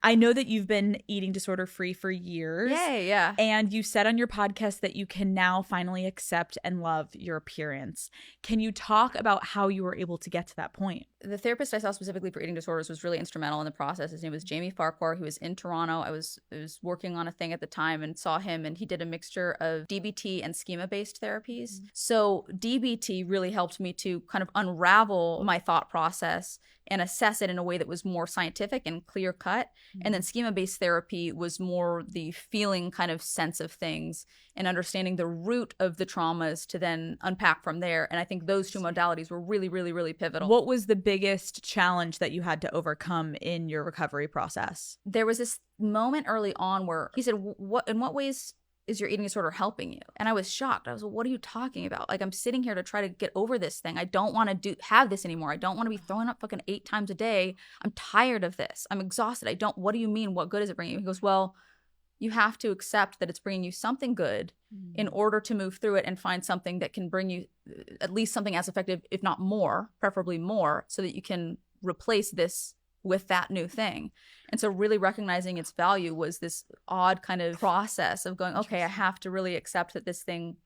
I know that you've been eating disorder free for years. Yay, yeah. And you said on your podcast that you can now finally accept and love your appearance. Can you talk about how you were able to get to that point? The therapist I saw specifically for eating disorders was really instrumental in the process. His name was Jamie Farquhar. He was in Toronto. I was working on a thing at the time and saw him, and he did a mixture of DBT and schema-based therapies. So DBT really helped me to kind of unravel my thought process and assess it in a way that was more scientific and clear cut. And then schema-based therapy was more the feeling kind of sense of things and understanding the root of the traumas to then unpack from there. And I think those two modalities were really, really, really pivotal. What was the biggest challenge that you had to overcome in your recovery process? There was this moment early on where he said, in what ways is your eating disorder helping you? And I was shocked. I was like, what are you talking about? Like, I'm sitting here to try to get over this thing. I don't want to have this anymore. I don't want to be throwing up fucking 8 times a day. I'm tired of this. I'm exhausted. What do you mean? What good is it bringing you? He goes, well, you have to accept that it's bringing you something good in order to move through it and find something that can bring you at least something as effective, if not more, preferably more, so that you can replace this with that new thing. And so really recognizing its value was this odd kind of process of going, okay, I have to really accept that this thing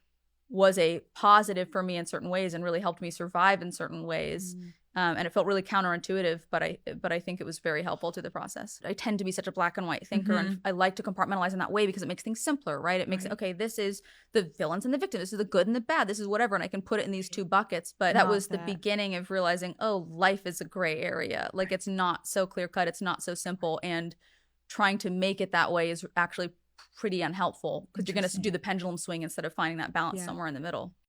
was a positive for me in certain ways and really helped me survive in certain ways. And it felt really counterintuitive, but I think it was very helpful to the process. I tend to be such a black and white thinker, and I like to compartmentalize in that way because it makes things simpler, right? It makes okay, this is the villains and the victim, this is the good and the bad, this is whatever, and I can put it in these 2 buckets. But that was the beginning of realizing, oh, life is a gray area. Like, it's not so clear cut, it's not so simple, and trying to make it that way is actually pretty unhelpful because you're going to do the pendulum swing instead of finding that balance somewhere in the middle.